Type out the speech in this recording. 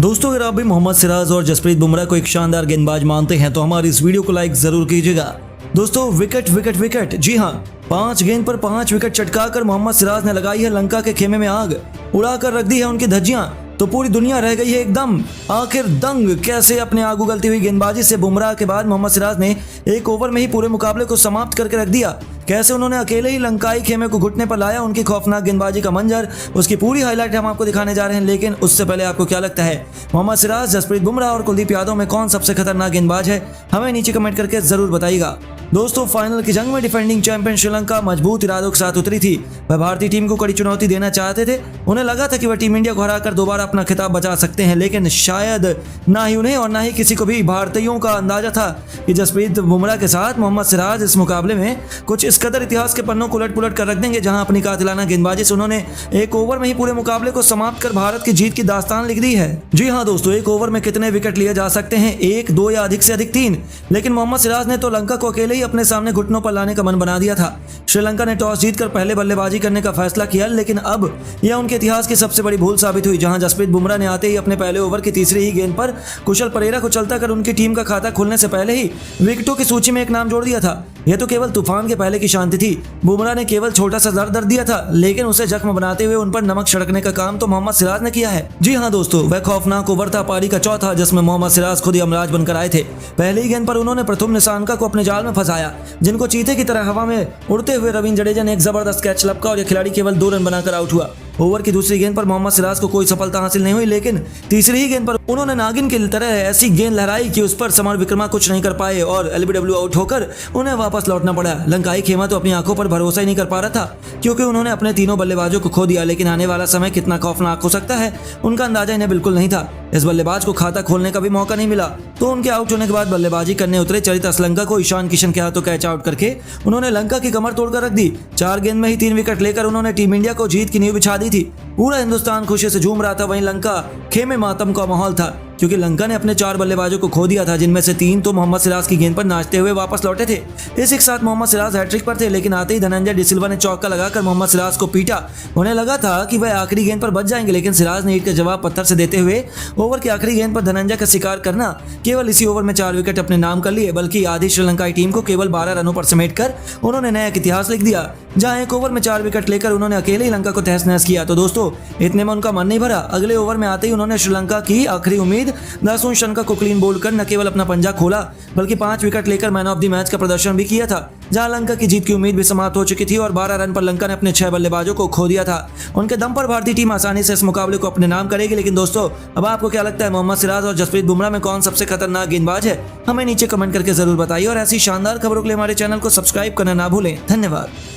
दोस्तों अगर आप भी मोहम्मद सिराज और जसप्रीत बुमराह को एक शानदार गेंदबाज मानते हैं तो हमारी इस वीडियो को लाइक जरूर कीजिएगा। दोस्तों विकेट विकेट विकेट, जी हाँ, 5 गेंद पर 5 विकेट चटकाकर मोहम्मद सिराज ने लगाई है लंका के खेमे में आग, उड़ाकर रख दी है उनकी धज्जियां, तो पूरी दुनिया रह गई है एकदम आखिर दंग। कैसे अपने आग उगलती हुई गेंदबाजी से बुमराह के बाद मोहम्मद सिराज ने एक ओवर में ही पूरे मुकाबले को समाप्त करके रख दिया। कैसे उन्होंने अकेले ही लंकाई खेमे को घुटने पर लाया, उनकी खौफनाक गेंदबाजी का मंजर, उसकी पूरी हाईलाइट हम आपको दिखाने जा रहे हैं। लेकिन उससे पहले आपको क्या लगता है, मोहम्मद सिराज, जसप्रीत बुमराह और कुलदीप यादव में कौन सबसे खतरनाक गेंदबाज है? हमें नीचे कमेंट करके जरूर बताइएगा। दोस्तों फाइनल की जंग में डिफेंडिंग चैंपियन श्रीलंका मजबूत इरादों के साथ उतरी थी। वह भारतीय टीम को कड़ी चुनौती देना चाहते थे। उन्हें लगा था कि वह टीम इंडिया को हराकर दोबारा अपना खिताब बचा सकते हैं, लेकिन शायद ना ही उन्हें और ना ही किसी को भी भारतीयों का अंदाजा था कि जसप्रीत बुमराह के साथ मोहम्मद सिराज इस मुकाबले में कुछ इस कदर इतिहास के पन्नों को उलट पुलट कर रख देंगे, जहां अपनी कातिलाना गेंदबाजी से उन्होंने एक ओवर में ही पूरे मुकाबले को समाप्त कर भारत की जीत की दास्तान लिख दी है। जी हाँ दोस्तों, एक ओवर में कितने विकेट लिए जा सकते हैं? 1, 2 या अधिक से अधिक 3। लेकिन मोहम्मद सिराज ने तो लंका को अकेले ही अपने सामने घुटनों पर लाने का मन बना दिया था। श्रीलंका ने टॉस जीतकर पहले बल्लेबाजी करने का फैसला किया, लेकिन अब यह उनके इतिहास की सबसे बड़ी भूल साबित हुई, जहां जसप्रीत बुमराह ने आते ही अपने पहले ओवर की तीसरी ही गेंद पर कुशल परेरा को चलता कर उनकी टीम का खाता खुलने से पहले ही विकेटों की सूची में एक नाम जोड़ दिया था। यह तो केवल तूफान के पहले की शांति थी। बुमराह ने केवल छोटा सा दर्द दिया था, लेकिन उसे जख्म बनाते हुए उन पर नमक छिड़कने का काम तो मोहम्मद सिराज ने किया है। जी हाँ दोस्तों, वह खौफनाक ओवर था पारी का चौथा, जिसमें मोहम्मद सिराज खुद ही यमराज बनकर आए थे। पहले ही गेंद पर उन्होंने प्रथम निशानका को अपने जाल में फंसाया, जिनको चीते की तरह हवा में उड़ते हुए रविंद्र जडेजा ने एक जबरदस्त कैच लपका और यह खिलाड़ी केवल 2 रन बनाकर आउट हुआ। ओवर की दूसरी गेंद पर मोहम्मद सिराज को कोई सफलता हासिल नहीं हुई, लेकिन तीसरी ही गेंद पर उन्होंने नागिन की तरह ऐसी गेंद लहराई कि उस पर समर विक्रमा कुछ नहीं कर पाए और एलबीडब्ल्यू आउट होकर उन्हें वापस लौटना पड़ा। लंकाई खेमा तो अपनी आंखों पर भरोसा ही नहीं कर पा रहा था, क्योंकि उन्होंने अपने तीनों बल्लेबाजों को खो दिया। लेकिन आने वाला समय कितना खौफनाक हो सकता है, उनका अंदाजा इन्हें बिल्कुल नहीं था। इस बल्लेबाज को खाता खोलने का भी मौका नहीं मिला, तो उनके आउट होने के बाद बल्लेबाजी करने उतरे चरित असलंका को ईशान किशन के हाथों कैच आउट करके उन्होंने लंका की कमर तोड़कर रख दी। 4 गेंद में ही 3 विकेट लेकर उन्होंने टीम इंडिया को जीत की नींव बिछा दी थी। पूरा हिंदुस्तान खुशी से झूम रहा था, वहीं लंका खेमे मातम का माहौल था, क्योंकि लंका ने अपने 4 बल्लेबाजों को खो दिया था, जिनमें से 3 तो मोहम्मद सिराज की गेंद पर नाचते हुए वापस लौटे थे। इसी के साथ मोहम्मद सिराज हैट्रिक पर थे, लेकिन आते ही धनंजय डिसिल्वा ने चौका लगाकर मोहम्मद सिराज को पीटा। उन्हें लगा था कि वह आखिरी गेंद पर बच जाएंगे, लेकिन सिराज ने ईंट का जवाब पत्थर से देते हुए ओवर की आखिरी गेंद पर धनंजय का शिकार करना केवल इसी ओवर में 4 विकेट अपने नाम कर लिए, बल्कि आधी श्रीलंकाई टीम को केवल 12 रनों पर समेटकर उन्होंने नया इतिहास लिख दिया, जहां एक ओवर में 4 विकेट लेकर उन्होंने अकेले ही लंका को तहस नहस किया। तो दोस्तों इतने में उनका मन नहीं भरा, अगले ओवर में आते ही उन्होंने श्रीलंका की आखिरी उम्मीद दासून शनका को क्लीन बोल्ड कर न केवल अपना पंजा खोला, बल्कि 5 विकेट लेकर मैन ऑफ द मैच का प्रदर्शन भी किया था, जहां लंका की जीत की उम्मीद भी समाप्त हो चुकी थी और 12 रन पर लंका ने अपने 6 बल्लेबाजों को खो दिया था। उनके दम पर भारतीय टीम आसानी से इस मुकाबले को अपने नाम करेगी। लेकिन दोस्तों अब आपको क्या लगता है, मोहम्मद सिराज और जसप्रीत बुमराह में कौन सबसे खतरनाक गेंदबाज है? हमें नीचे कमेंट करके जरूर बताइए और ऐसी शानदार खबरों के लिए हमारे चैनल को सब्सक्राइब करना ना भूलें। धन्यवाद।